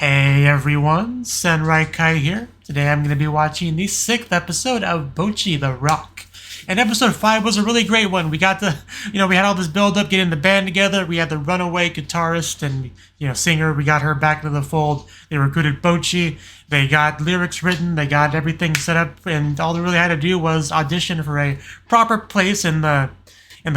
Hey everyone, Samurai Kai here. Today I'm going to be watching the 6th episode of Bocchi The Rock. And episode 5 was a really great one. We got the, we had all this build up, getting the band together. We had the runaway guitarist and, singer. We got her back into the fold. They recruited Bocchi. They got lyrics written. They got everything set up. And all they really had to do was audition for a proper place in the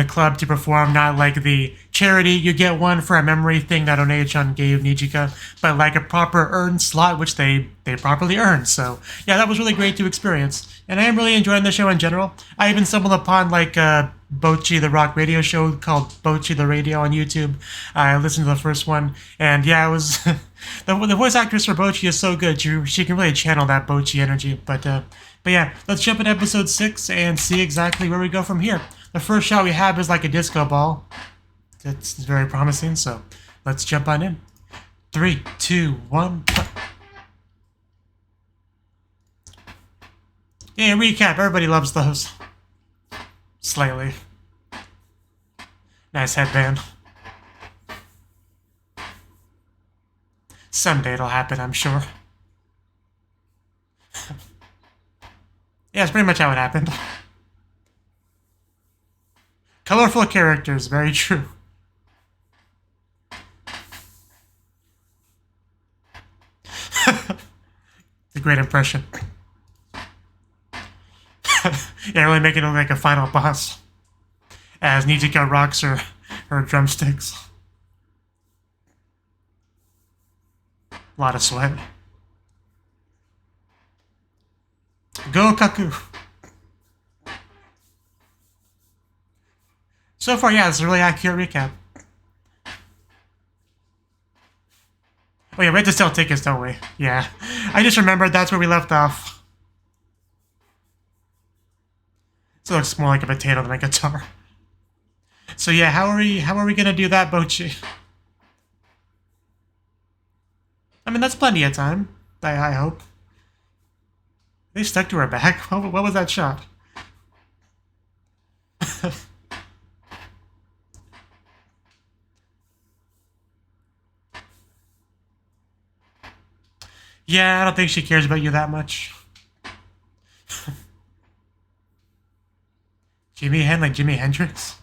club to perform, not like the charity you get one for a memory thing that Onei-chan gave Nijika, but like a proper earned slot, which they properly earned. So yeah, that was really great to experience. And I am really enjoying the show in general. I even stumbled upon like a Bocchi The Rock radio show called Bocchi The Radio on YouTube. I listened to the first one, and yeah, it was the voice actress for Bocchi is so good. She can really channel that Bocchi energy. But yeah, let's jump into episode 6 and see exactly where we go from here. The first shot we have is like a disco ball. It's very promising, so let's jump on in. 3, 2, 1. Yeah, recap. Everybody loves those. Slightly. Nice headband. Someday it'll happen, I'm sure. Yeah, it's pretty much how it happened. Colorful characters, very true. It's a great impression. Yeah, really making it look like a final boss. As Nijika rocks her drumsticks. A lot of sweat. Go Kaku. So far, yeah, it's a really accurate recap. Oh yeah, we have to sell tickets, don't we? Yeah. I just remembered that's where we left off. So it looks more like a potato than a guitar. So yeah, how are we gonna do that, Bocchi? I mean, that's plenty of time. I hope. They stuck to her back. What was that shot? Yeah, I don't think she cares about you that much. Jimi Hen like Jimi Hendrix?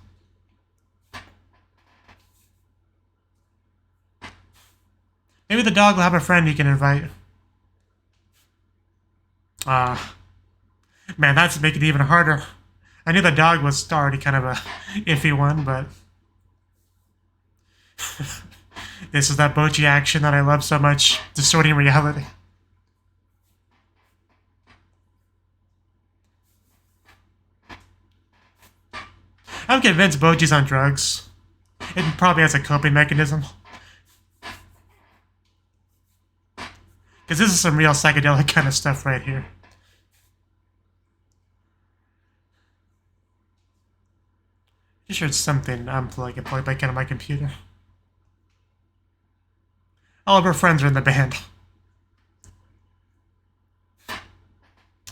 Maybe the dog will have a friend he can invite. Man, that's making it even harder. I knew the dog was already kind of a iffy one, but... This is that Bocchi action that I love so much, distorting reality. I'm convinced Bocchi's on drugs. It probably has a coping mechanism. Because this is some real psychedelic kind of stuff right here. I'm sure it's something unplugged back into my computer. All of her friends are in the band.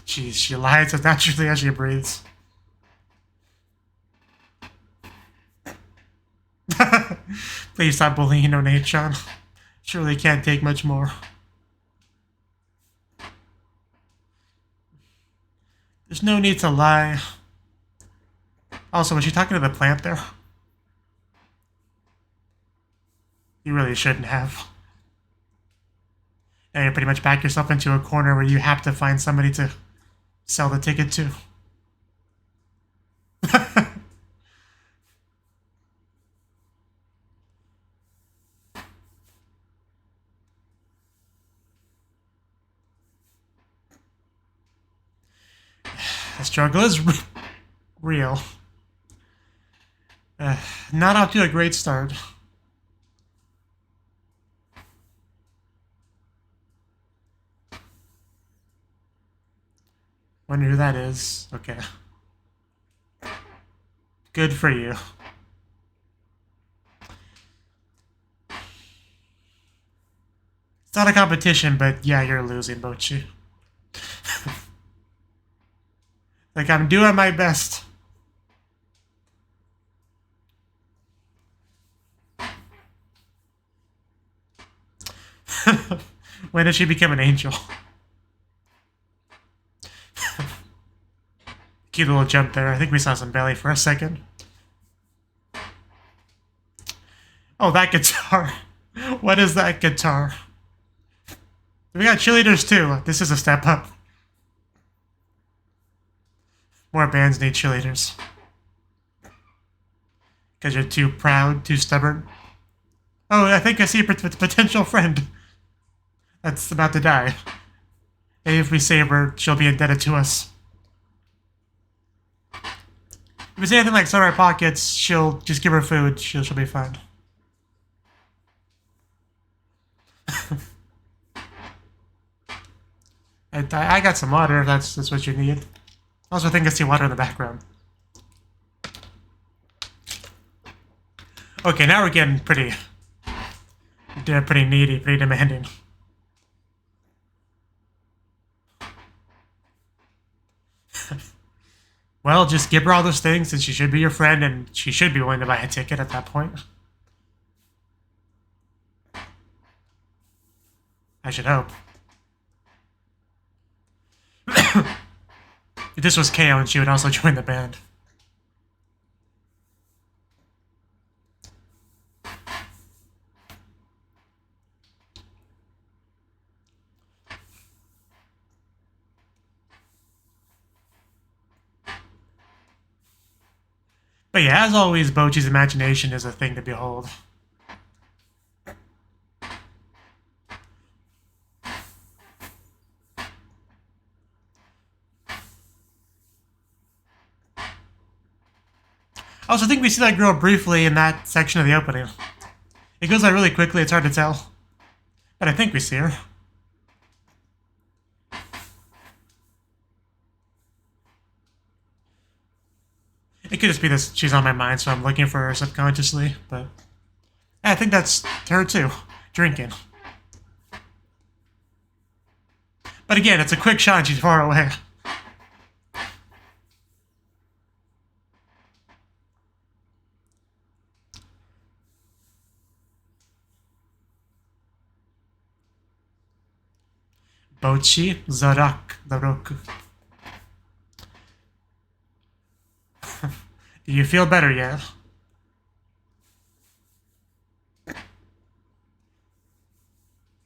Jeez, she lies as naturally as she breathes. Please stop bullying Onei-chan. Surely can't take much more. There's no need to lie. Also, was she talking to the plant there? You really shouldn't have. And you pretty much back yourself into a corner where you have to find somebody to sell the ticket to. The struggle is real. Not off to a great start. Wonder who that is. Okay. Good for you. It's not a competition, but yeah, you're losing, Bocchi. Like, I'm doing my best. When did she become an angel? Cute little jump there. I think we saw some belly for a second. Oh, that guitar. What is that guitar? We got cheerleaders too. This is a step up. More bands need cheerleaders. Because you're too proud, too stubborn. Oh, I think I see a potential friend that's about to die. Maybe if we save her, she'll be indebted to us. If it's anything like Samurai Pockets, she'll just give her food. She'll be fine. I got some water if that's what you need. I also think I see water in the background. Okay, now we're getting pretty needy, pretty demanding. Well, just give her all those things and she should be your friend and she should be willing to buy a ticket at that point. I should hope. If this was KO, and she would also join the band. But yeah, as always, Bocchi's imagination is a thing to behold. I also think we see that girl briefly in that section of the opening. It goes by really quickly, it's hard to tell. But I think we see her. It could just be that she's on my mind, so I'm looking for her subconsciously, but... I think that's her too, drinking. But again, it's a quick shot and she's far away. Bocchi The Rock. Do you feel better yet?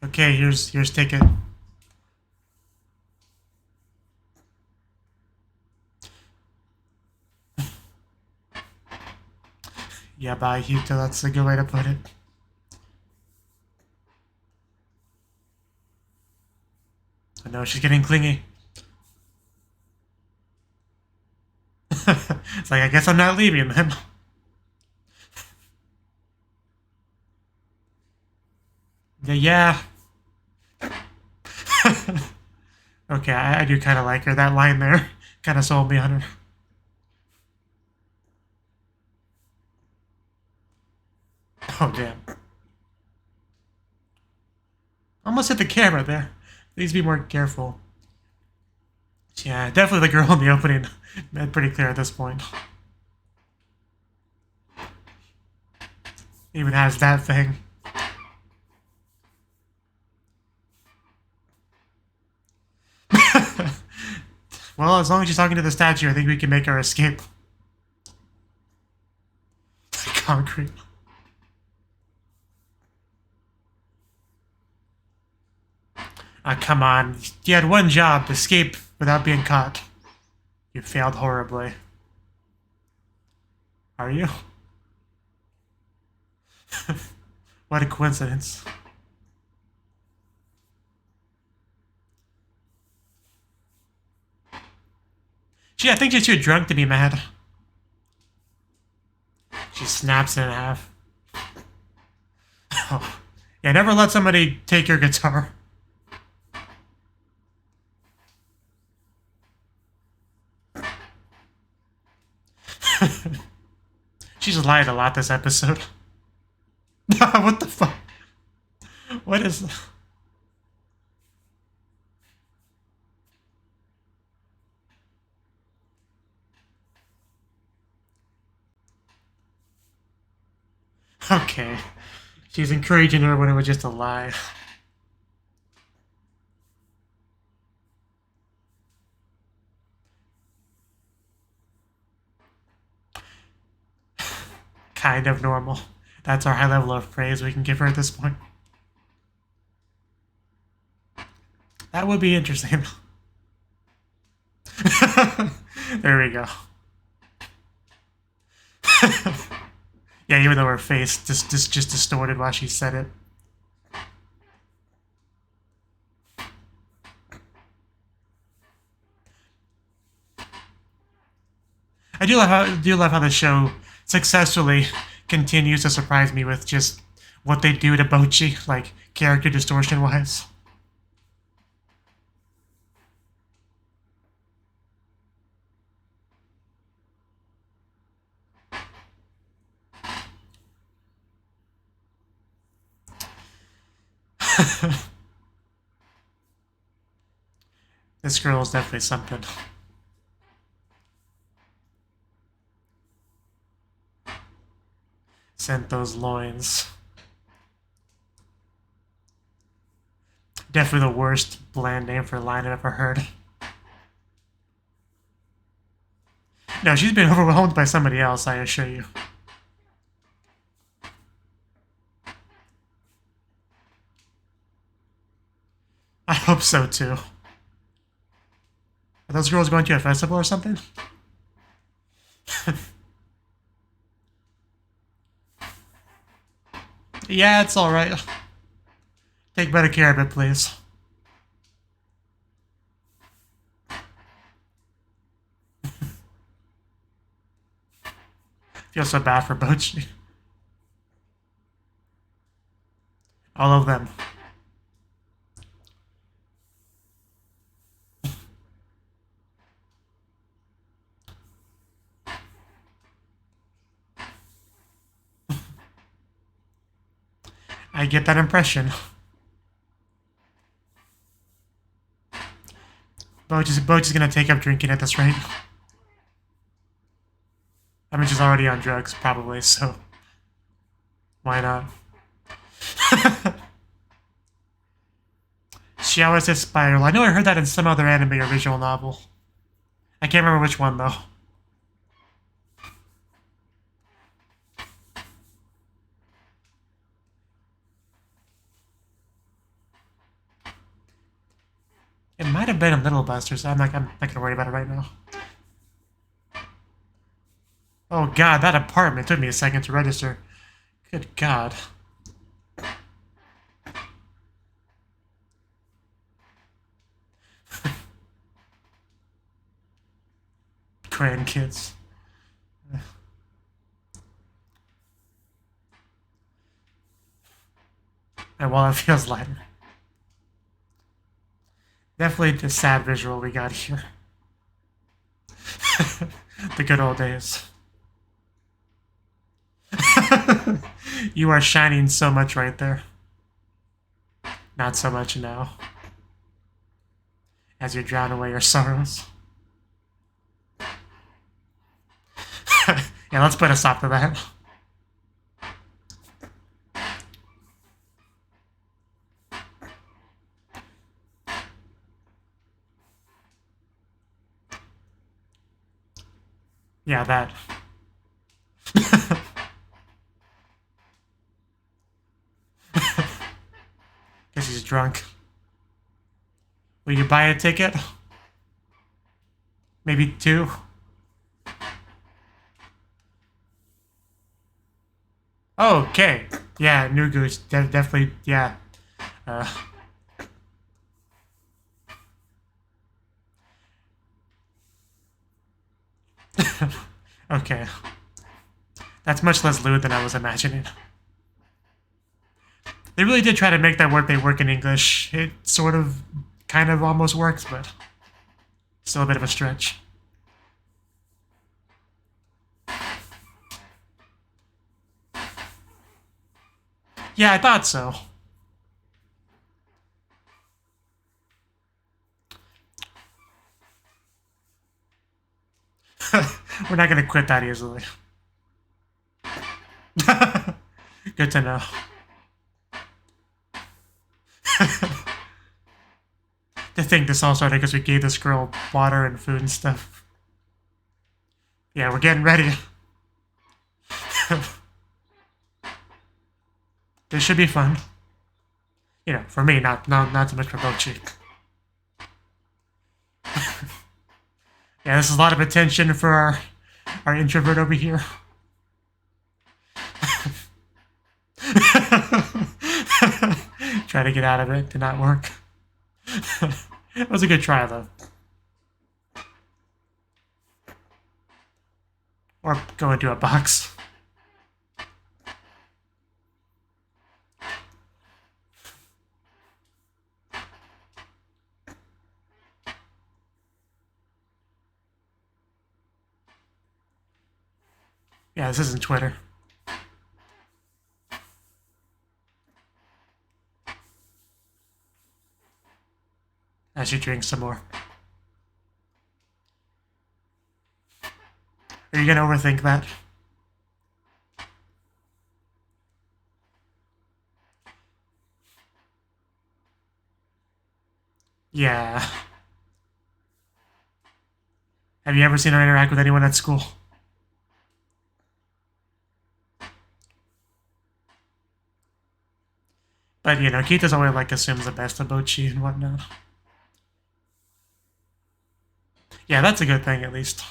Okay, here's ticket. Yeah, bye, Hito, that's a good way to put it. I know, she's getting clingy. It's like, I guess I'm not leaving then. Yeah. Okay, I do kind of like her. That line there kind of sold me on her. Oh, damn. Almost hit the camera there. Please be more careful. Yeah, definitely the girl in the opening. Made pretty clear at this point. Even has that thing. Well, as long as she's talking to the statue, I think we can make her escape. Concrete. Come on. You had one job, escape without being caught. You failed horribly. Are you? What a coincidence. Gee, I think she's too drunk to be mad. She snaps it in half. Oh. Yeah, never let somebody take your guitar. She's lied a lot this episode. What the fuck? What is... Okay. She's encouraging her when it was just a lie. kind of normal. That's our high level of praise we can give her at this point. That would be interesting. There we go. Yeah, even though her face just distorted while she said it. I do love how the show successfully continues to surprise me with just what they do to Bocchi, like character distortion wise. This girl is definitely something. Sent those loins. Definitely the worst bland name for a line I've ever heard. No, she's been overwhelmed by somebody else, I assure you. I hope so, too. Are those girls going to a festival or something? Yeah, it's alright. Take better care of it, please. Feel so bad for Bocchi. All of them. I get that impression. Bocchi's gonna take up drinking at this rate. I mean, she's already on drugs, probably, so why not? She always says spiral. I know I heard that in some other anime or visual novel. I can't remember which one, though. It might have been a Little Buster, so I'm not gonna worry about it right now. Oh god, that apartment took me a second to register. Good god. Grandkids. My wallet feels lighter. Definitely the sad visual we got here. The good old days. You are shining so much right there. Not so much now. As you drown away your sorrows. Yeah, let's put a stop to that. Yeah, that. Guess he's drunk. Will you buy a ticket? Maybe 2? Okay. Yeah, New Goose. Definitely, yeah. Okay. That's much less lewd than I was imagining. They really did try to make that word they work in English. It sort of, kind of almost works, but still a bit of a stretch. Yeah, I thought so. We're not gonna quit that easily. Good to know. To think this all started because we gave this girl water and food and stuff. Yeah, we're getting ready. This should be fun. You know, for me, not too much for Bocchi. Yeah, this is a lot of attention for our introvert over here. Try to get out of it. Did not work. It was a good try, though. Or go into a box. Yeah, this isn't Twitter. I should drink some more. Are you gonna overthink that? Yeah. Have you ever seen her interact with anyone at school? But, you know, Kita's always, like, assumes the best of Bocchi and whatnot. Yeah, that's a good thing, at least.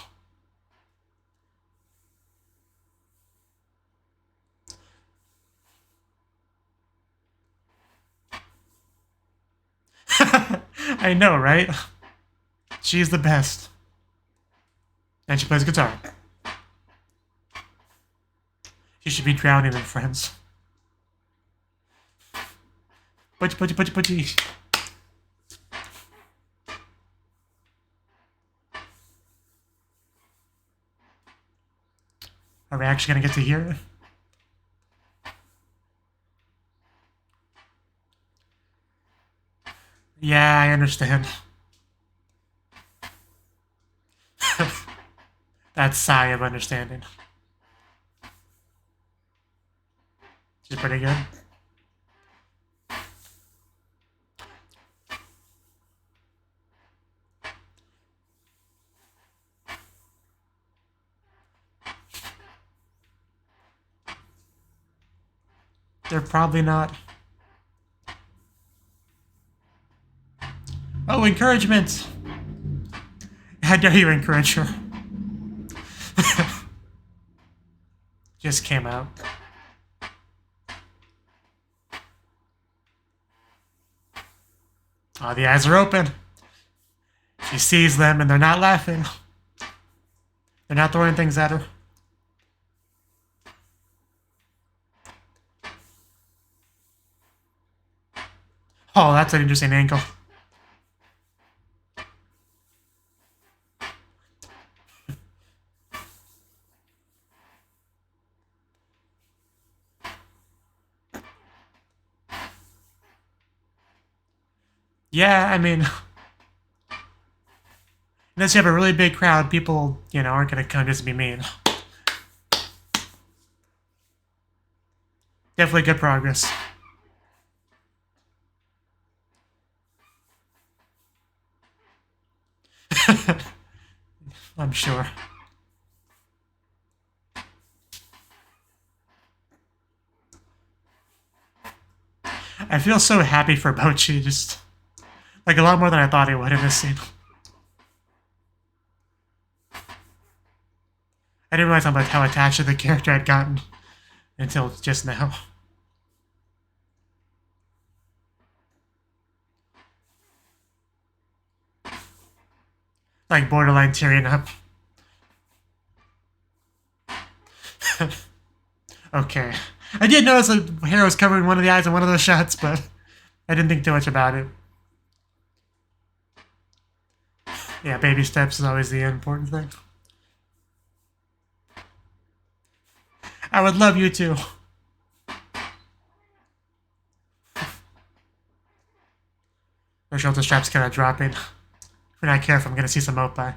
I know, right? She's the best. And she plays guitar. She should be drowning in Friends. Bocchi. Are we actually gonna get to hear it? Yeah, I understand. That sigh of understanding. She's pretty good. They're probably not. Oh, encouragement! How dare you encourage her? Just came out. Oh, the eyes are open. She sees them and they're not laughing. They're not throwing things at her. Oh, that's an interesting angle. Yeah, I mean, unless you have a really big crowd, people, you know, aren't going to come just to be mean. Definitely good progress. I'm sure. I feel so happy for Bocchi, just like a lot more than I thought he would in this scene. I didn't realize how attached to the character I'd gotten until just now. Like borderline tearing up. Okay. I did notice the hair was covering one of the eyes in one of those shots, but I didn't think too much about it. Yeah, baby steps is always the important thing. I would love you too. Her shoulder strap's kind of dropping. If we're not careful, I'm going to see some Yōkai.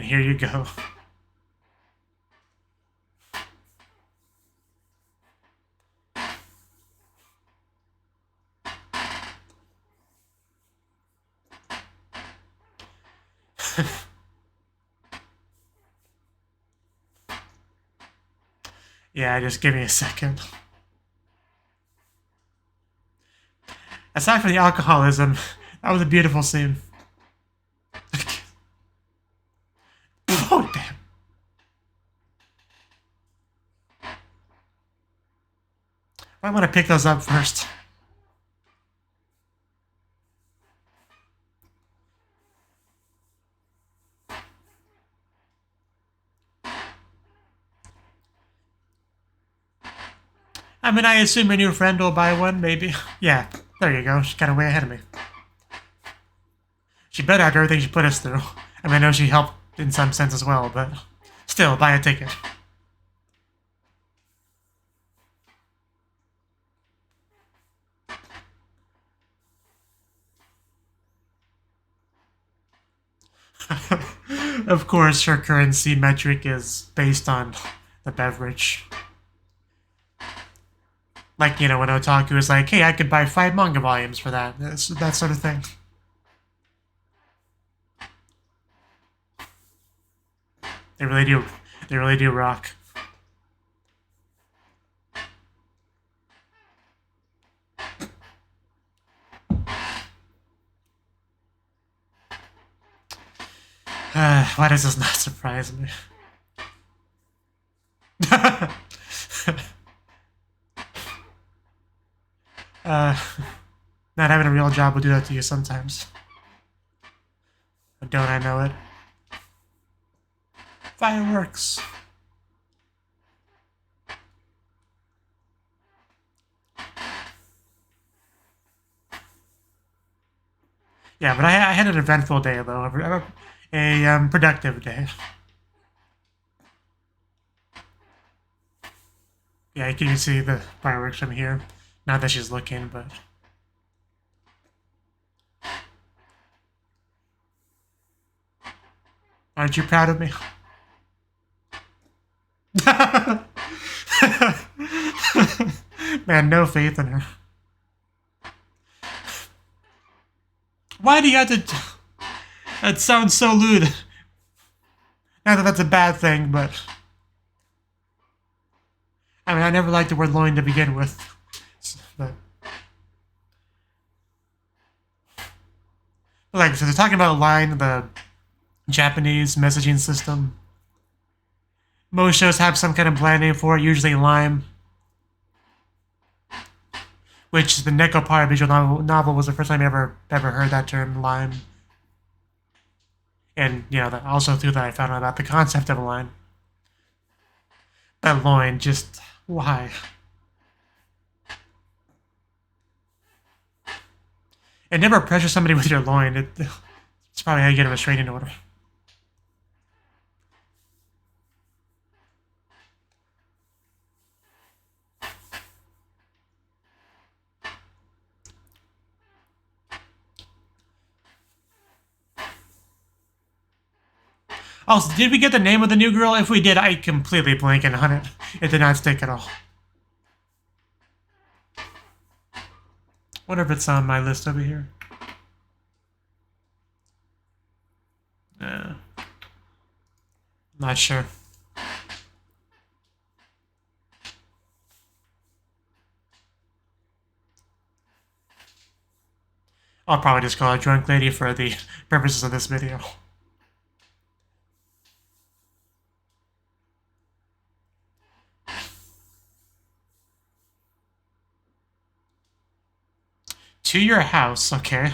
And here you go. Yeah, just give me a second. Aside from the alcoholism, that was a beautiful scene. Oh, damn. I want to pick those up first. I mean, I assume your new friend will buy one, maybe. Yeah, there you go. She's kind of way ahead of me. She better after everything she put us through. I mean, I know she helped in some sense as well, but still, buy a ticket. Of course, her currency metric is based on the beverage. Like, you know, when Otaku is like, hey, I could buy 5 manga volumes for that. That sort of thing. They really do. They really do rock. Why does this not surprise me? Not having a real job will do that to you sometimes. But don't I know it? Fireworks! Yeah, but I had an eventful day, though. A productive day. Yeah, you can see the fireworks from here. Not that she's looking, but... Aren't you proud of me? Man, no faith in her. Why do you have to... That sounds so lewd. Not that that's a bad thing, but... I mean, I never liked the word loin to begin with. But like, so they're talking about line, the Japanese messaging system. Most shows have some kind of brand name for it, usually lime. Which the Nekopara visual novel was the first time I ever heard that term, lime. And, you know, also through that I found out about the concept of a line. But loin, just why? And never pressure somebody with your loin. It's probably how you get a restraining order. Also, did we get the name of the new girl? If we did, I completely blanking on it. It did not stick at all. Wonder if it's on my list over here. Not sure. I'll probably just call her Drunk Lady for the purposes of this video. To your house, okay.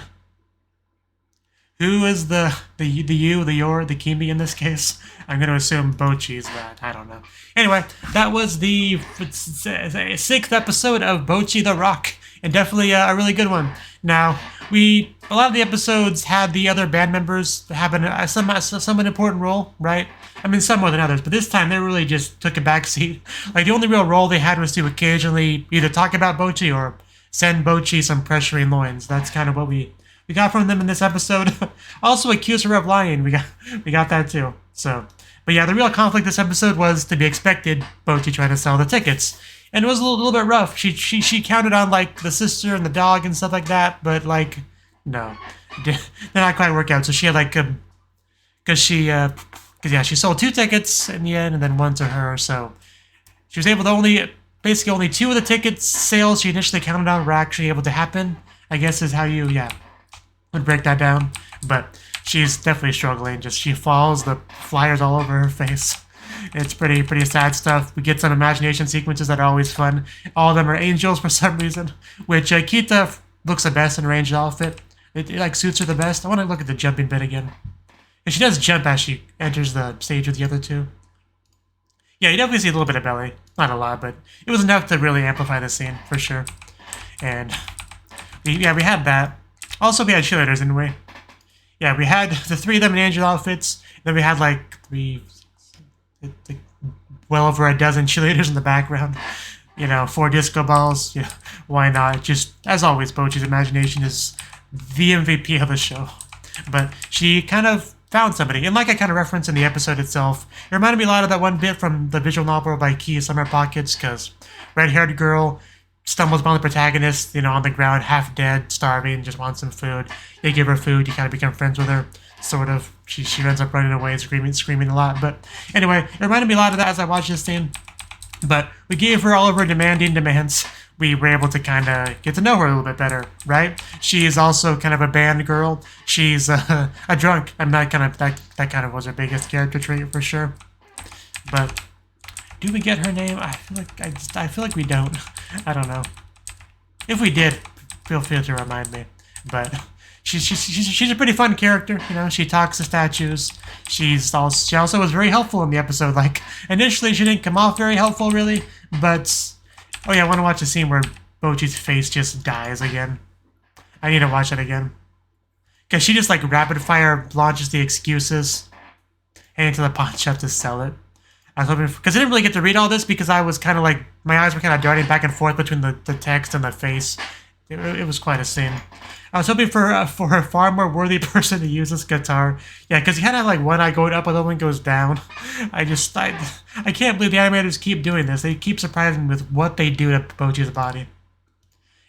Who is the you, the your, the Kimi in this case? I'm going to assume Bocchi's that. I don't know. Anyway, that was the 6th episode of Bocchi The Rock, and definitely a really good one. Now, a lot of the episodes had the other band members having a somewhat important role, right? I mean, some more than others, but this time they really just took a backseat. Like, the only real role they had was to occasionally either talk about Bocchi or send Bocchi some pressuring loins. That's kind of what we got from them in this episode. Also accuse her of lying. We got that too. So, but yeah, the real conflict this episode was to be expected. Bocchi trying to sell the tickets, and it was a little bit rough. She counted on like the sister and the dog and stuff like that, but like no, did not quite work out. So she had like because yeah, she sold 2 tickets in the end, and then 1 to her. So she was able to basically only 2 of the ticket sales she initially counted on were actually able to happen. I guess is how you would break that down. But she's definitely struggling. Just she falls, the flyers all over her face. It's pretty sad stuff. We get some imagination sequences that are always fun. All of them are angels for some reason, which Kita looks the best in a ranged outfit. It like suits her the best. I want to look at the jumping bit again. And she does jump as she enters the stage with the other 2. Yeah, you definitely see a little bit of belly. Not a lot, but it was enough to really amplify the scene, for sure. And we had that. Also, we had cheerleaders, didn't we? Yeah, we had the 3 of them in angel outfits. Then we had like well over a dozen cheerleaders in the background. 4 disco balls. Yeah, why not? Just, as always, Bocchi's imagination is the MVP of the show. But she kind of found somebody. And like I kind of referenced in the episode itself, it reminded me a lot of that one bit from the visual novel by Key Summer Pockets, because red-haired girl stumbles upon the protagonist, on the ground, half dead, starving, just wants some food. You give her food, you kind of become friends with her, sort of. She ends up running away and screaming a lot. But anyway, it reminded me a lot of that as I watched this scene. But we gave her all of her demanding demands. We were able to kind of get to know her a little bit better, right? She's also kind of a band girl. She's a drunk. And that kind of was her biggest character trait for sure. But do we get her name? I feel like we don't. I don't know. If we did, feel free to remind me. But she's a pretty fun character. She talks to statues. She also was very helpful in the episode. Like initially, she didn't come off very helpful, really, but. Oh yeah, I want to watch the scene where Bocchi's face just dies again. I need to watch it again. Because she just like rapid fire launches the excuses heading to the pawn shop to sell it. I was hoping, because I didn't really get to read all this because I was kind of like, my eyes were kind of darting back and forth between the text and the face. It was quite a scene. I was hoping for a far more worthy person to use this guitar. Yeah, because you kind of have like one eye going up and the other one goes down. I can't believe the animators keep doing this. They keep surprising me with what they do to Bocchi's body.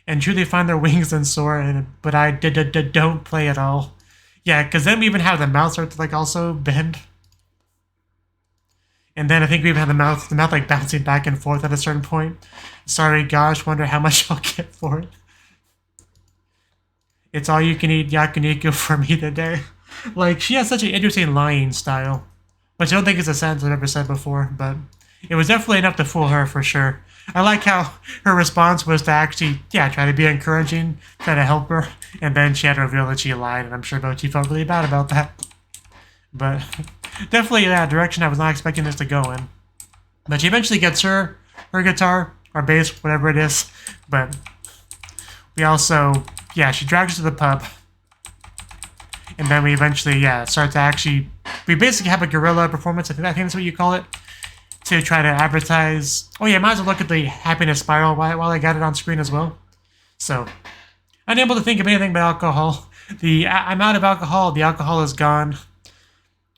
And truly find their wings and soar, but I don't play at all. Yeah, because then we even have the mouth start to like also bend. And then I think we even have the mouth like bouncing back and forth at a certain point. Sorry, gosh, wonder how much I'll get for it. It's all you can eat yakiniku for me today. Like, she has such an interesting lying style, which I don't think is a sentence I've ever said before, but it was definitely enough to fool her for sure. I like how her response was to actually, try to be encouraging, try to help her, and then she had to reveal that she lied, and I'm sure Bocchi felt really bad about that. But definitely that direction I was not expecting this to go in. But she eventually gets her guitar, or bass, whatever it is, but we also... Yeah, she drags us to the pub. And then we eventually, start to actually... We basically have a guerrilla performance, I think that's what you call it, to try to advertise... Oh yeah, might as well look at the happiness spiral while I got it on screen as well. So, unable to think of anything but alcohol. I'm out of alcohol, the alcohol is gone.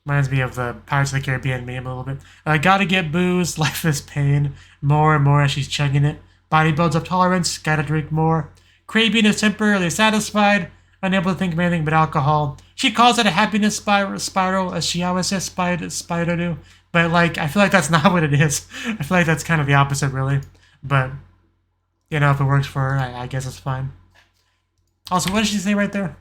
Reminds me of the Pirates of the Caribbean meme a little bit. Gotta get booze, life is pain. More and more as she's chugging it. Body builds up tolerance, gotta drink more. Craving is temporarily satisfied, unable to think of anything but alcohol. She calls it a happiness spiral, as she always says spider do. But like, I feel like that's not what it is. I feel like that's kind of the opposite, really. But, if it works for her, I guess it's fine. Also, what did she say right there?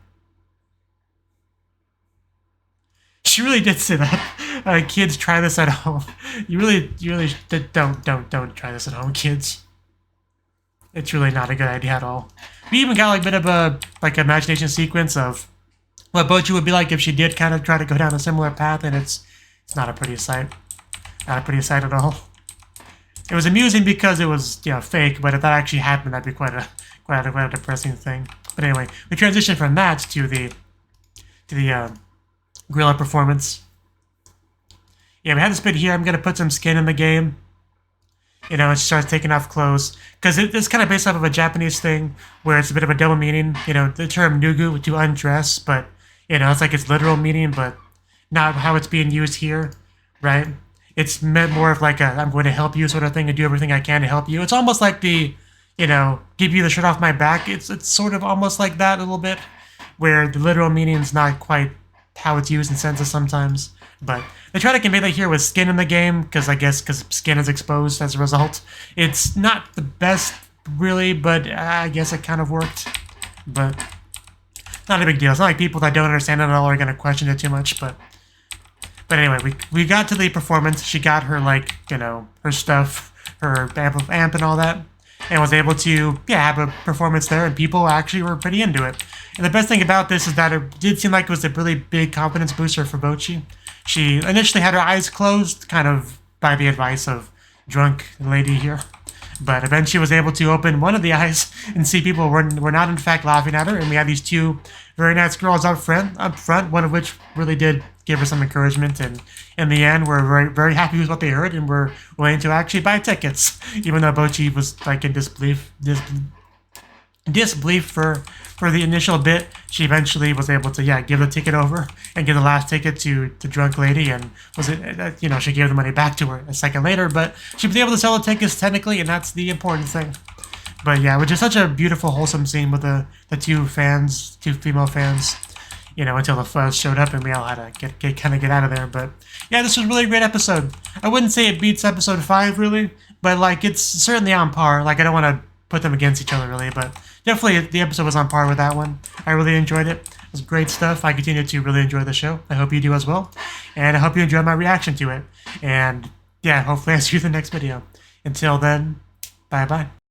She really did say that. Kids, try this at home. You really don't try this at home, kids. It's really not a good idea at all. We even got like a bit of a imagination sequence of what Bocchi would be like if she did kind of try to go down a similar path, and it's not a pretty sight. Not a pretty sight at all. It was amusing because it was fake, but if that actually happened, that'd be quite a depressing thing. But anyway, we transitioned from that to the gorilla performance. Yeah, we had this bit here. I'm gonna put some skin in the game. And she starts taking off clothes. Because it's kind of based off of a Japanese thing where it's a bit of a double meaning. The term nugu, to undress, but, it's like its literal meaning, but not how it's being used here. right? It's meant more of like a I'm going to help you sort of thing and do everything I can to help you. It's almost like the, give you the shirt off my back. It's sort of almost like that a little bit, where the literal meaning's not quite how it's used in senses sometimes. But they try to convey that here with skin in the game, because skin is exposed as a result. It's not the best, really, but I guess it kind of worked. But not a big deal. It's not like people that don't understand it at all are going to question it too much, but anyway, we got to the performance. She got her, her stuff, her amp and all that, and was able to, have a performance there, and people actually were pretty into it. And the best thing about this is that it did seem like it was a really big confidence booster for Bocchi. She initially had her eyes closed, kind of by the advice of drunk lady here, but eventually was able to open one of the eyes and see people were not in fact laughing at her, and we had these two very nice girls up front, one of which really did give her some encouragement, and in the end we're very, very happy with what they heard and were willing to actually buy tickets, even though Bocchi was in disbelief for the initial bit. She eventually was able to give the ticket over and give the last ticket to the drunk lady, and she gave the money back to her a second later, but she was able to sell the tickets technically, and that's the important thing. But yeah, which is such a beautiful, wholesome scene with the two female fans, until the fuzz showed up and we all had to get out of there. But yeah, this was a really great episode. I wouldn't say it beats episode 5 really, but it's certainly on par. I don't want to put them against each other really, but definitely the episode was on par with that one. I really enjoyed it. It was great stuff. I continue to really enjoy the show. I hope you do as well, and I hope you enjoyed my reaction to it. And yeah, hopefully I see you in the next video. Until then, bye bye.